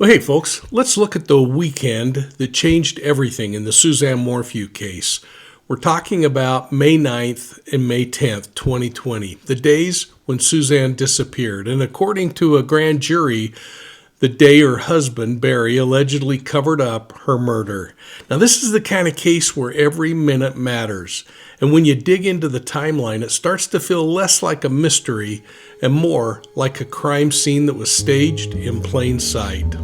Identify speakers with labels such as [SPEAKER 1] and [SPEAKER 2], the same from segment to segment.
[SPEAKER 1] Well, hey, folks, let's look at the weekend that changed everything in the Suzanne Morphew case. We're talking about May 9th and May 10th, 2020, the days when Suzanne disappeared. And according to a grand jury, the day her husband, Barry, allegedly covered up her murder. Now, this is the kind of case where every minute matters. And when you dig into the timeline, it starts to feel less like a mystery and more like a crime scene that was staged in plain sight.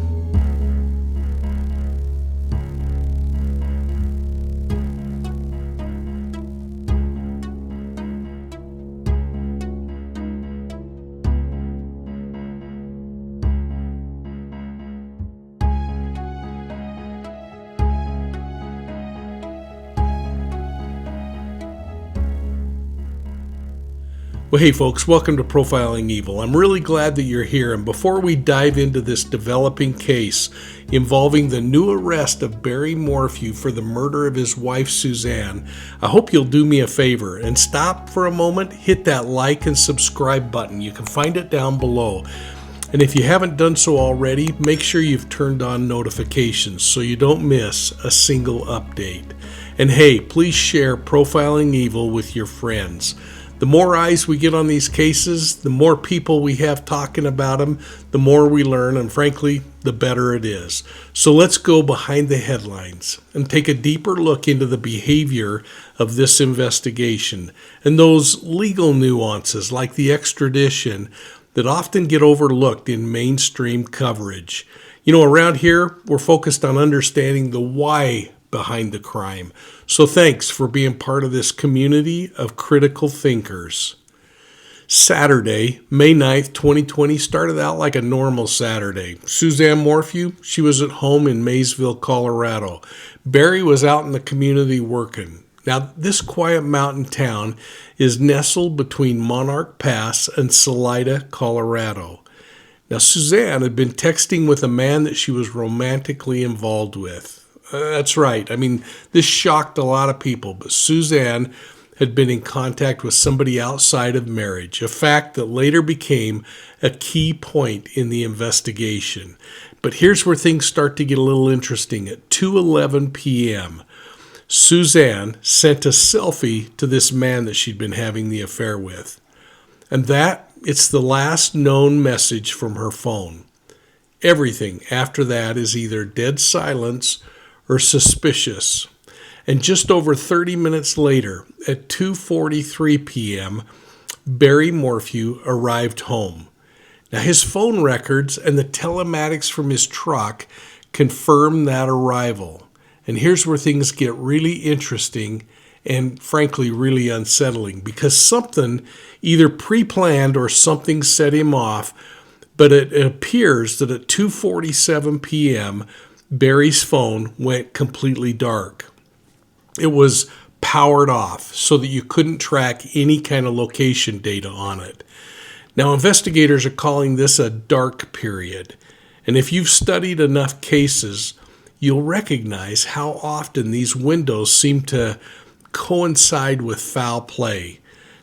[SPEAKER 1] Well, hey folks, welcome to Profiling Evil. I'm really glad that you're here, and before we dive into this developing case involving the new arrest of Barry Morphew for the murder of his wife Suzanne, I hope you'll do me a favor and stop for a moment, hit that like and subscribe button. You can find it down below. And if you haven't done so already, make sure you've turned on notifications so you don't miss a single update. And hey, please share Profiling Evil with your friends. The more eyes we get on these cases, the more people we have talking about them, the more we learn, and frankly, the better it is. So let's go behind the headlines and take a deeper look into the behavior of this investigation and those legal nuances like the extradition that often get overlooked in mainstream coverage. You know, around here, we're focused on understanding the why behind the crime. So thanks for being part of this community of critical thinkers. Saturday, May 9th, 2020 started out like a normal Saturday. Suzanne Morphew, she was at home in Maysville, Colorado. Barry was out in the community working. Now, this quiet mountain town is nestled between Monarch Pass and Salida, Colorado. Now, Suzanne had been texting with a man that she was romantically involved with. That's right. I mean, this shocked a lot of people, but Suzanne had been in contact with somebody outside of marriage, a fact that later became a key point in the investigation. But here's where things start to get a little interesting. At 2:11 p.m., Suzanne sent a selfie to this man that she'd been having the affair with. And it's the last known message from her phone. Everything after that is either dead silence or suspicious. And just over 30 minutes later, at 2:43 p.m., Barry Morphew arrived home. Now, his phone records and the telematics from his truck confirm that arrival. And here's where things get really interesting and, frankly, really unsettling, because something either pre-planned or something set him off, but it appears that at 2:47 p.m., Barry's phone went completely dark. It was powered off so that you couldn't track any kind of location data on it. Now, investigators are calling this a dark period. And if you've studied enough cases, you'll recognize how often these windows seem to coincide with foul play.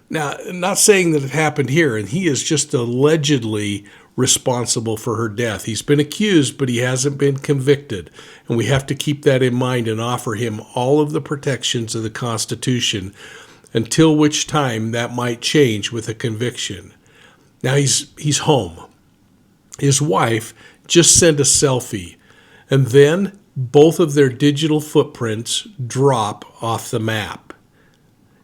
[SPEAKER 1] Now, I'm not saying that it happened here, and he is just allegedly responsible for her death. He's been accused, but he hasn't been convicted. And we have to keep that in mind and offer him all of the protections of the Constitution, until which time that might change with a conviction. Now he's home. His wife just sent a selfie, and then both of their digital footprints drop off the map.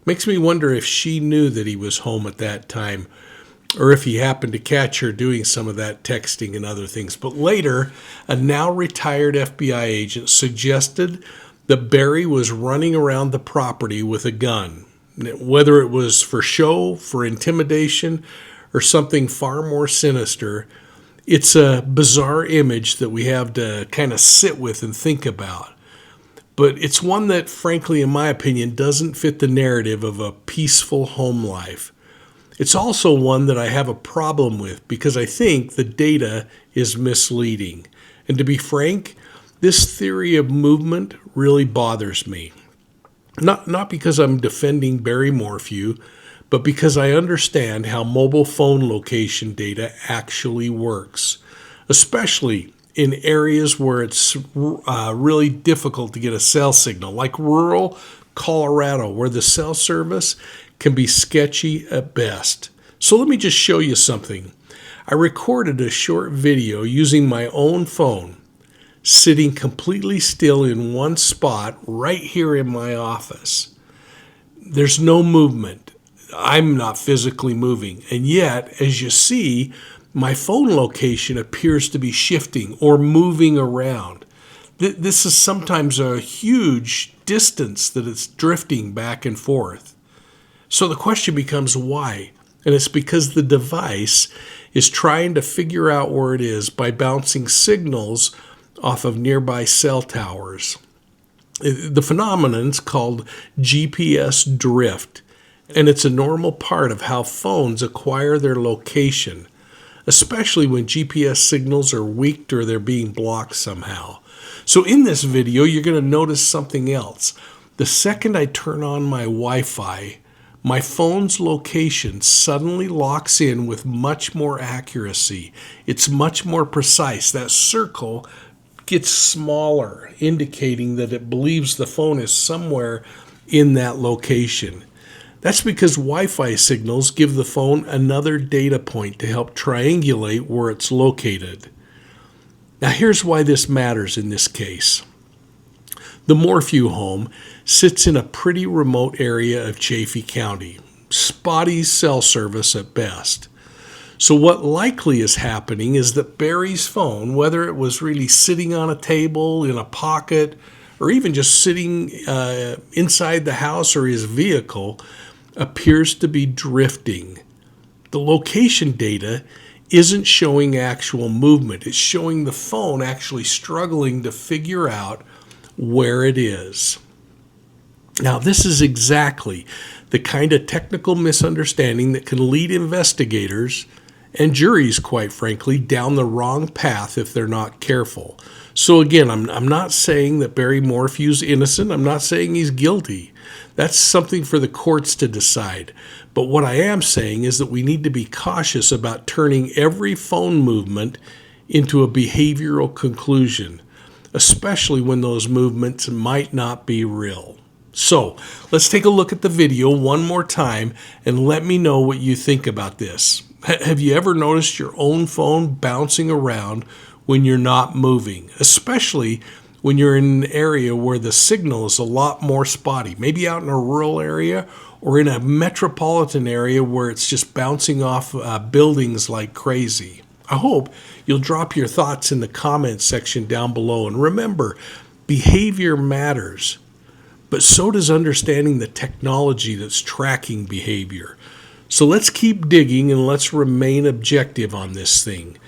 [SPEAKER 1] Makes me wonder if she knew that he was home at that time, or if he happened to catch her doing some of that texting and other things. But later, a now retired FBI agent suggested that Barry was running around the property with a gun. Whether it was for show, for intimidation, or something far more sinister, it's a bizarre image that we have to kind of sit with and think about. But it's one that, frankly, in my opinion, doesn't fit the narrative of a peaceful home life. It's also one that I have a problem with because I think the data is misleading. And to be frank, this theory of movement really bothers me. Not because I'm defending Barry Morphew, but because I understand how mobile phone location data actually works, especially in areas where it's really difficult to get a cell signal, like rural Colorado, where the cell service can be sketchy at best. So let me just show you something. I recorded a short video using my own phone, sitting completely still in one spot right here in my office. There's no movement. I'm not physically moving. And yet, as you see, my phone location appears to be shifting or moving around. This is sometimes a huge distance that it's drifting back and forth. So the question becomes why? And it's because the device is trying to figure out where it is by bouncing signals off of nearby cell towers. The phenomenon is called GPS drift, and it's a normal part of how phones acquire their location, especially when GPS signals are weak or they're being blocked somehow. So in this video, you're going to notice something else. The second I turn on my Wi-Fi, my phone's location suddenly locks in with much more accuracy. It's much more precise. That circle gets smaller, indicating that it believes the phone is somewhere in that location. That's because Wi-Fi signals give the phone another data point to help triangulate where it's located. Now here's why this matters in this case. The Morphew home sits in a pretty remote area of Chaffee County, spotty cell service at best. So what likely is happening is that Barry's phone, whether it was really sitting on a table, in a pocket, or even just sitting inside the house or his vehicle, appears to be drifting. The location data isn't showing actual movement. It's showing the phone actually struggling to figure out where it is. Now, this is exactly the kind of technical misunderstanding that can lead investigators and juries, quite frankly, down the wrong path if they're not careful. So again, I'm not saying that Barry Morphew's innocent. I'm not saying he's guilty. That's something for the courts to decide. But what I am saying is that we need to be cautious about turning every phone movement into a behavioral conclusion, especially when those movements might not be real. So let's take a look at the video one more time and let me know what you think about this. Have you ever noticed your own phone bouncing around when you're not moving, especially when you're in an area where the signal is a lot more spotty, maybe out in a rural area or in a metropolitan area where it's just bouncing off buildings like crazy? I hope you'll drop your thoughts in the comments section down below. And remember, behavior matters, but so does understanding the technology that's tracking behavior. So let's keep digging and let's remain objective on this thing.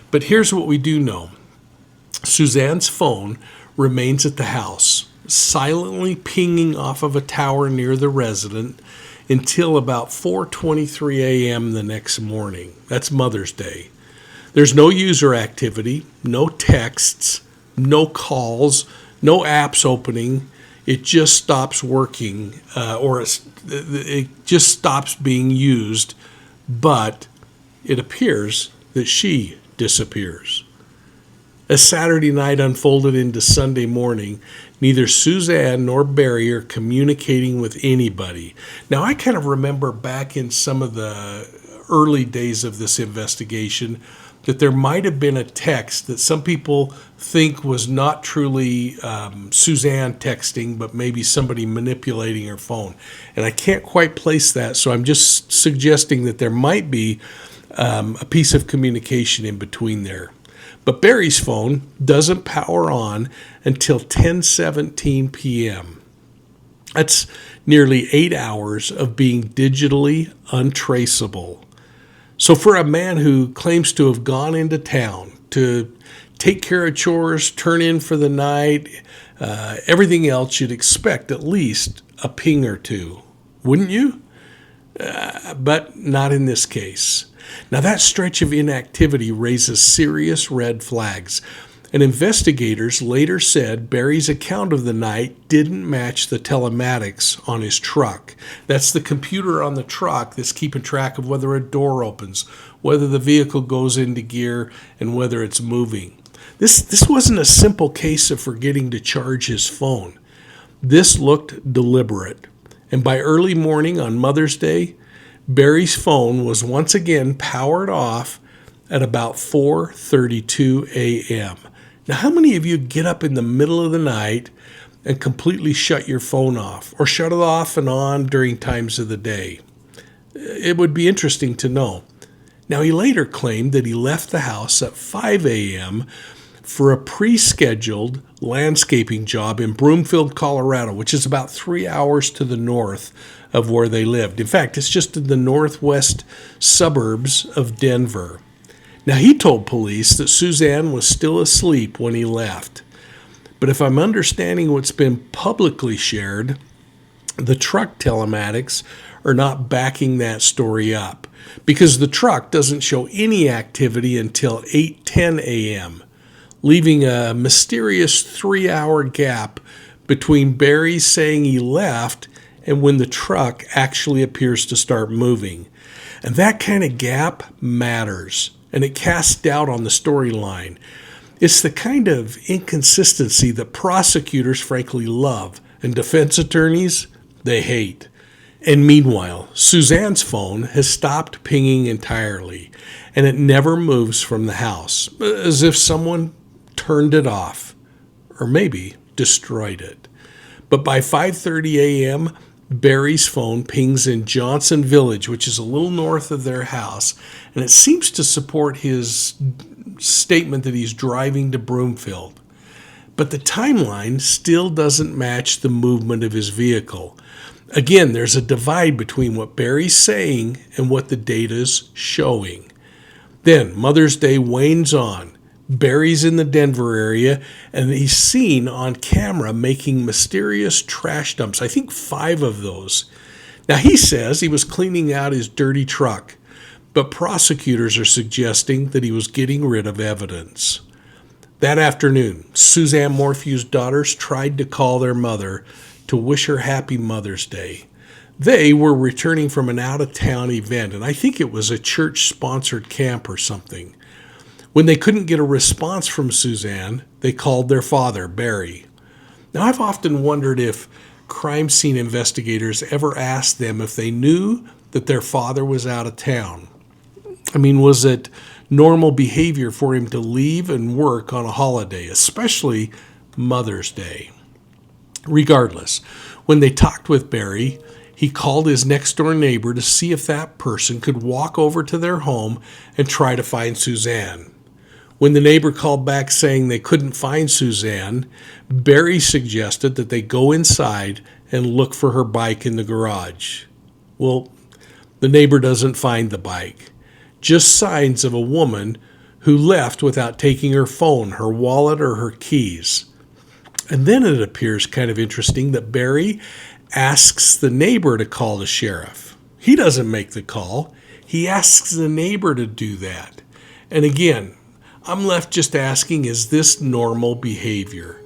[SPEAKER 1] But here's what we do know. Suzanne's phone remains at the house, silently pinging off of a tower near the resident until about 4:23 a.m. the next morning. That's Mother's Day. There's no user activity, no texts, no calls, no apps opening. It just stops working, or it just stops being used, but it appears that she disappears. As Saturday night unfolded into Sunday morning, neither Suzanne nor Barry are communicating with anybody. Now, I kind of remember back in some of the early days of this investigation that there might have been a text that some people think was not truly Suzanne texting, but maybe somebody manipulating her phone. And I can't quite place that, so I'm just suggesting that there might be a piece of communication in between there. But Barry's phone doesn't power on until 10:17 p.m. That's nearly 8 hours of being digitally untraceable. So for a man who claims to have gone into town to take care of chores, turn in for the night, everything else, you'd expect at least a ping or two, wouldn't you? But not in this case. Now that stretch of inactivity raises serious red flags, and investigators later said Barry's account of the night didn't match the telematics on his truck. That's the computer on the truck that's keeping track of whether a door opens, whether the vehicle goes into gear, and whether it's moving. This wasn't a simple case of forgetting to charge his phone. This looked deliberate. And by early morning on Mother's Day, Barry's phone was once again powered off at about 4:32 a.m. Now, how many of you get up in the middle of the night and completely shut your phone off, or shut it off and on during times of the day? It would be interesting to know. Now, he later claimed that he left the house at 5 a.m. for a pre-scheduled landscaping job in Broomfield, Colorado, which is about 3 hours to the north of where they lived. In fact, it's just in the northwest suburbs of Denver. Now, he told police that Suzanne was still asleep when he left. But if I'm understanding what's been publicly shared, the truck telematics are not backing that story up, because the truck doesn't show any activity until 8:10 a.m., leaving a mysterious 3-hour gap between Barry saying he left and when the truck actually appears to start moving. And that kind of gap matters, and it casts doubt on the storyline. It's the kind of inconsistency that prosecutors frankly love, and defense attorneys, they hate. And meanwhile, Suzanne's phone has stopped pinging entirely, and it never moves from the house, as if someone turned it off, or maybe destroyed it. But by 5:30 a.m., Barry's phone pings in Johnson Village, which is a little north of their house, and it seems to support his statement that he's driving to Broomfield. But the timeline still doesn't match the movement of his vehicle. Again, there's a divide between what Barry's saying and what the data's showing. Then Mother's Day wanes on. Barry's in the Denver area, and he's seen on camera making mysterious trash dumps. I think 5 of those. Now, he says he was cleaning out his dirty truck, but prosecutors are suggesting that he was getting rid of evidence. That afternoon, Suzanne Morphew's daughters tried to call their mother to wish her happy Mother's Day. They were returning from an out-of-town event, and I think it was a church-sponsored camp or something. When they couldn't get a response from Suzanne, they called their father, Barry. Now, I've often wondered if crime scene investigators ever asked them if they knew that their father was out of town. I mean, was it normal behavior for him to leave and work on a holiday, especially Mother's Day? Regardless, when they talked with Barry, he called his next-door neighbor to see if that person could walk over to their home and try to find Suzanne. When the neighbor called back saying they couldn't find Suzanne, Barry suggested that they go inside and look for her bike in the garage. Well, the neighbor doesn't find the bike, just signs of a woman who left without taking her phone, her wallet, or her keys. And then it appears kind of interesting that Barry asks the neighbor to call the sheriff. He doesn't make the call. He asks the neighbor to do that. And again, I'm left just asking, is this normal behavior?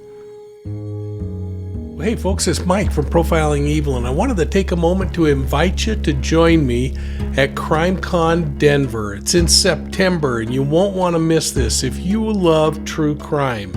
[SPEAKER 1] Hey folks, it's Mike from Profiling Evil, and I wanted to take a moment to invite you to join me at CrimeCon Denver. It's in September, and you won't want to miss this. If you love true crime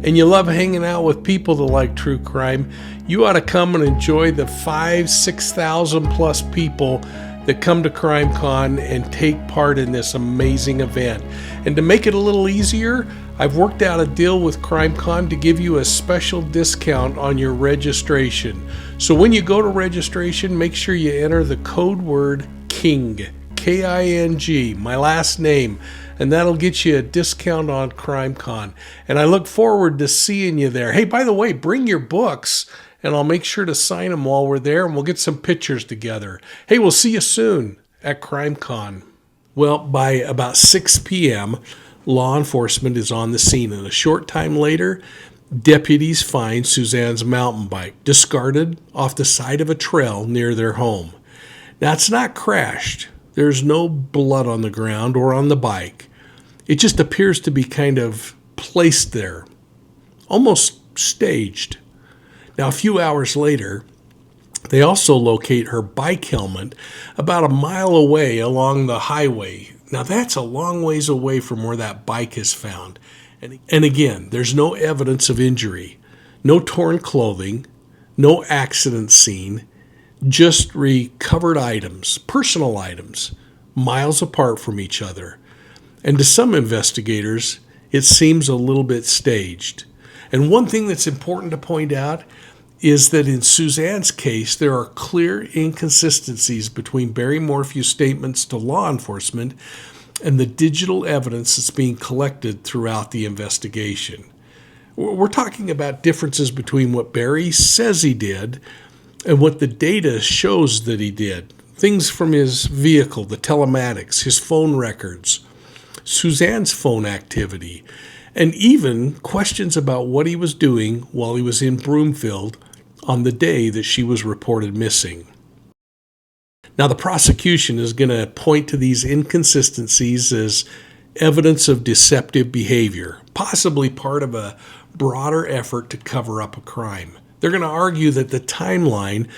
[SPEAKER 1] and you love hanging out with people that like true crime, you ought to come and enjoy the 6,000 plus people that come to CrimeCon and take part in this amazing event. And to make it a little easier, I've worked out a deal with CrimeCon to give you a special discount on your registration. So when you go to registration, make sure you enter the code word KING, K-I-N-G, my last name, and that'll get you a discount on CrimeCon. And I look forward to seeing you there. Hey, by the way, bring your books, and I'll make sure to sign them while we're there, and we'll get some pictures together. Hey, we'll see you soon at CrimeCon. Well, by about 6 p.m., law enforcement is on the scene, and a short time later, deputies find Suzanne's mountain bike discarded off the side of a trail near their home. Now, it's not crashed. There's no blood on the ground or on the bike. It just appears to be kind of placed there, almost staged. Now, a few hours later, they also locate her bike helmet about a mile away along the highway. Now, that's a long ways away from where that bike is found. And again, there's no evidence of injury, no torn clothing, no accident scene, just recovered items, personal items, miles apart from each other. And to some investigators, it seems a little bit staged. And one thing that's important to point out is that in Suzanne's case, there are clear inconsistencies between Barry Morphew's statements to law enforcement and the digital evidence that's being collected throughout the investigation. We're talking about differences between what Barry says he did and what the data shows that he did. Things from his vehicle, the telematics, his phone records, Suzanne's phone activity, and even questions about what he was doing while he was in Broomfield on the day that she was reported missing. Now, the prosecution is going to point to these inconsistencies as evidence of deceptive behavior, possibly part of a broader effort to cover up a crime. They're going to argue that the timeline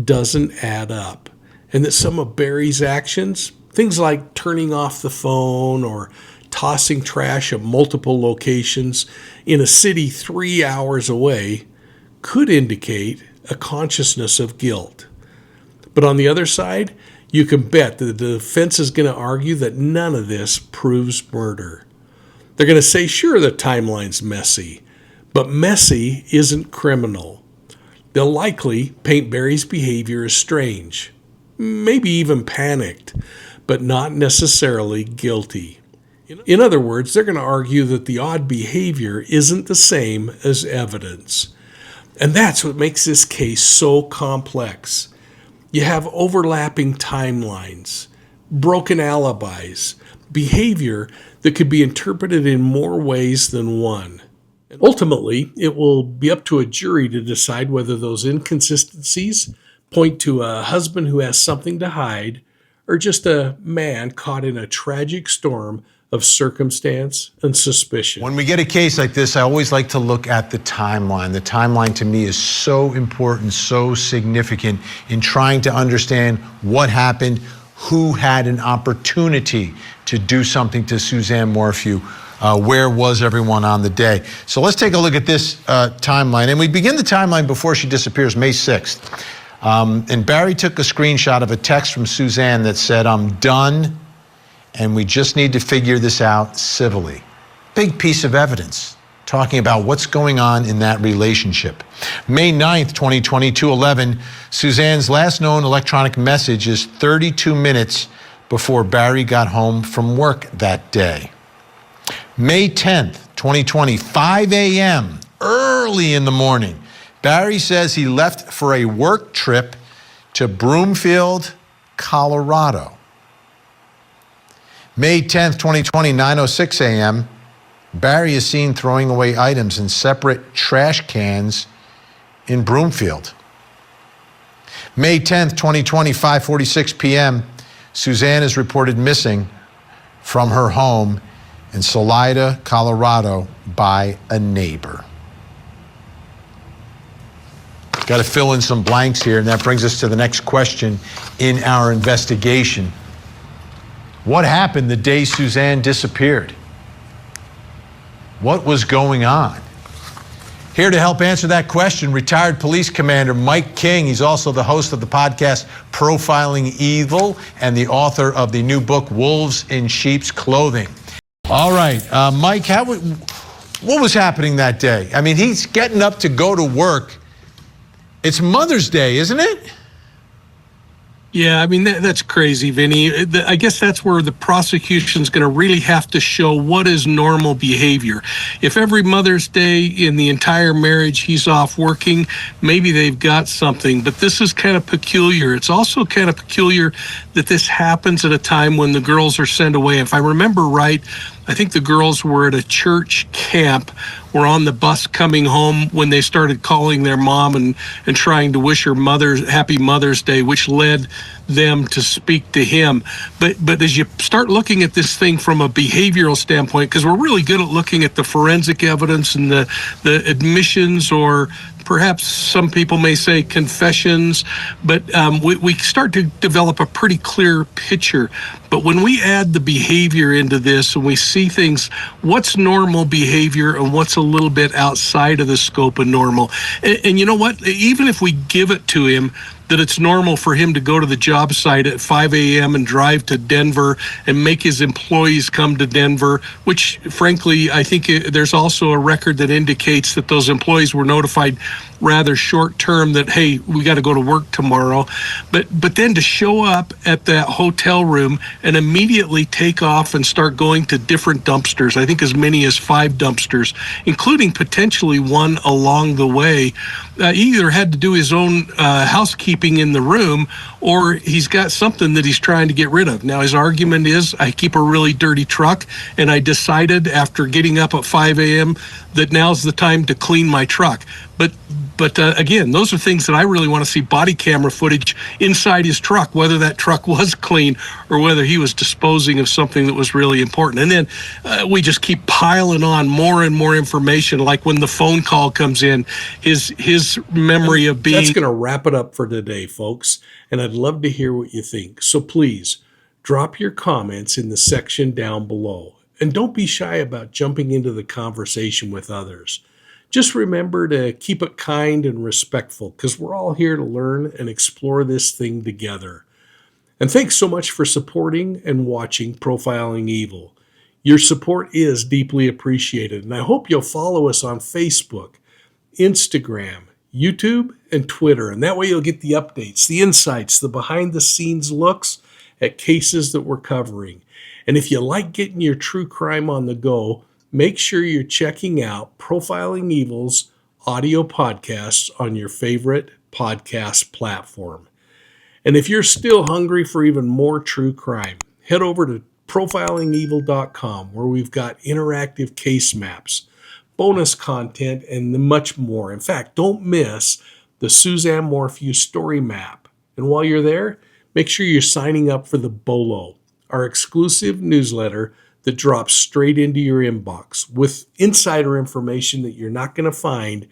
[SPEAKER 1] doesn't add up and that some of Barry's actions, things like turning off the phone or tossing trash at multiple locations in a city 3 hours away, could indicate a consciousness of guilt. But on the other side, you can bet that the defense is going to argue that none of this proves murder. They're going to say, sure, the timeline's messy, but messy isn't criminal. They'll likely paint Barry's behavior as strange, maybe even panicked, but not necessarily guilty. In other words, they're going to argue that the odd behavior isn't the same as evidence. And that's what makes this case so complex. You have overlapping timelines, broken alibis, behavior that could be interpreted in more ways than one. Ultimately, it will be up to a jury to decide whether those inconsistencies point to a husband who has something to hide or just a man caught in a tragic storm of circumstance and suspicion.
[SPEAKER 2] When we get a case like this, I always like to look at the timeline. The timeline to me is so important, so significant in trying to understand what happened, who had an opportunity to do something to Suzanne Morphew, where was everyone on the day. So let's take a look at this timeline. And we begin the timeline before she disappears, May 6th. And Barry took a screenshot of a text from Suzanne that said, "I'm done, and we just need to figure this out civilly." Big piece of evidence talking about what's going on in that relationship. May 9th, 2022, 11, Suzanne's last known electronic message is 32 minutes before Barry got home from work that day. May 10th, 2020, 5 a.m., early in the morning, Barry says he left for a work trip to Broomfield, Colorado. May 10th, 2020, 9:06 a.m., Barry is seen throwing away items in separate trash cans in Broomfield. May 10th, 2020, 5:46 p.m., Suzanne is reported missing from her home in Salida, Colorado, by a neighbor. Got to fill in some blanks here, and that brings us to the next question in our investigation. What happened the day Suzanne disappeared? What was going on? Here to help answer that question, retired police commander Mike King. He's also the host of the podcast Profiling Evil and the author of the new book Wolves in Sheep's Clothing. All right, Mike, what was happening that day? I mean, he's getting up to go to work. It's Mother's Day, isn't it?
[SPEAKER 1] Yeah, I mean, that's crazy, Vinny. I guess that's where the prosecution's going to really have to show what is normal behavior. If every Mother's Day in the entire marriage he's off working, maybe they've got something. But this is kind of peculiar. It's also kind of peculiar that this happens at a time when the girls are sent away. If I remember right, I think the girls were at a church camp, were on the bus coming home when they started calling their mom and trying to wish her happy Mother's Day, which led them to speak to him. But as you start looking at this thing from a behavioral standpoint, because we're really good at looking at the forensic evidence and the admissions or perhaps some people may say confessions, but we start to develop a pretty clear picture. But when we add the behavior into this and we see things, what's normal behavior and what's a little bit outside of the scope of normal. And you know what? Even if we give it to him, that it's normal for him to go to the job site at 5 a.m. and drive to Denver and make his employees come to Denver, which frankly, I think there's also a record that indicates that those employees were notified rather short term that, hey, we got to go to work tomorrow. But then to show up at that hotel room and immediately take off and start going to different dumpsters, I think as many as 5 dumpsters, including potentially one along the way. He either had to do his own housekeeping in the room, or he's got something that he's trying to get rid of. Now, his argument is, I keep a really dirty truck, and I decided after getting up at 5 a.m. that now's the time to clean my truck. But again, those are things that I really want to see body camera footage inside his truck, whether that truck was clean or whether he was disposing of something that was really important. And then we just keep piling on more and more information, like when the phone call comes in, his memory of being... That's going to wrap it up for today, folks, and I'd love to hear what you think. So please, drop your comments in the section down below. And don't be shy about jumping into the conversation with others. Just remember to keep it kind and respectful, because we're all here to learn and explore this thing together. And thanks so much for supporting and watching Profiling Evil. Your support is deeply appreciated, and I hope you'll follow us on Facebook, Instagram, YouTube, and Twitter. And that way you'll get the updates, the insights, the behind-the-scenes looks at cases that we're covering. And if you like getting your true crime on the go, make sure you're checking out Profiling Evil's audio podcasts on your favorite podcast platform. And if you're still hungry for even more true crime, head over to profilingevil.com, where we've got interactive case maps, bonus content, and much more. In fact, don't miss the Suzanne Morphew story map. And while you're there, make sure you're signing up for the BOLO, our exclusive newsletter that drops straight into your inbox with insider information that you're not going to find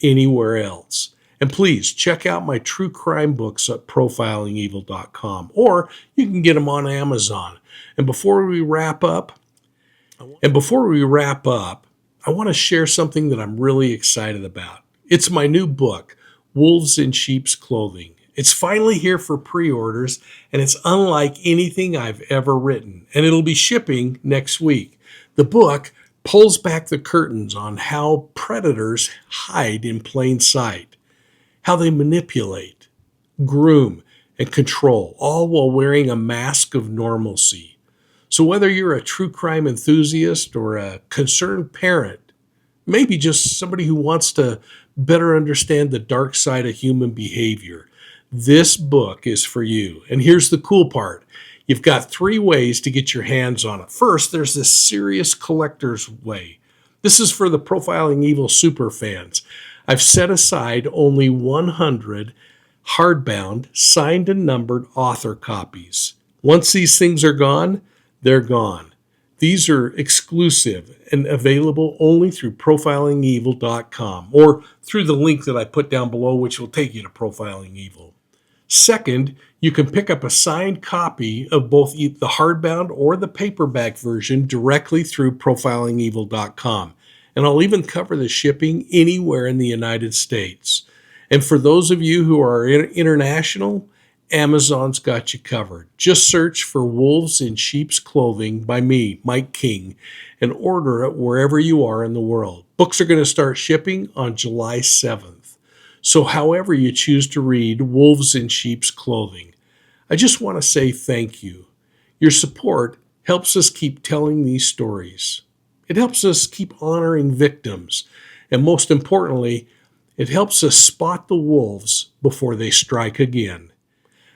[SPEAKER 1] anywhere else. And please check out my true crime books at profilingevil.com, or you can get them on Amazon. And before we wrap up, I want to share something that I'm really excited about. It's my new book, Wolves in Sheep's Clothing. It's finally here for pre-orders, and it's unlike anything I've ever written, and it'll be shipping next week. The book pulls back the curtains on how predators hide in plain sight, how they manipulate, groom, and control, all while wearing a mask of normalcy. So whether you're a true crime enthusiast or a concerned parent, maybe just somebody who wants to better understand the dark side of human behavior, this book is for you. And here's the cool part. You've got 3 ways to get your hands on it. First, there's this serious collector's way. This is for the Profiling Evil super fans. I've set aside only 100 hardbound, signed and numbered author copies. Once these things are gone, they're gone. These are exclusive and available only through profilingevil.com or through the link that I put down below, which will take you to Profiling Evil. Second, you can pick up a signed copy of both the hardbound or the paperback version directly through profilingevil.com. And I'll even cover the shipping anywhere in the United States. And for those of you who are international, Amazon's got you covered. Just search for Wolves in Sheep's Clothing by me, Mike King, and order it wherever you are in the world. Books are going to start shipping on July 7th. So however you choose to read Wolves in Sheep's Clothing, I just want to say thank you. Your support helps us keep telling these stories. It helps us keep honoring victims. And most importantly, it helps us spot the wolves before they strike again.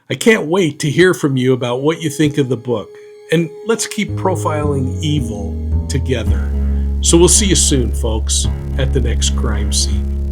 [SPEAKER 1] I can't wait to hear from you about what you think of the book. And let's keep profiling evil together. So we'll see you soon, folks, at the next crime scene.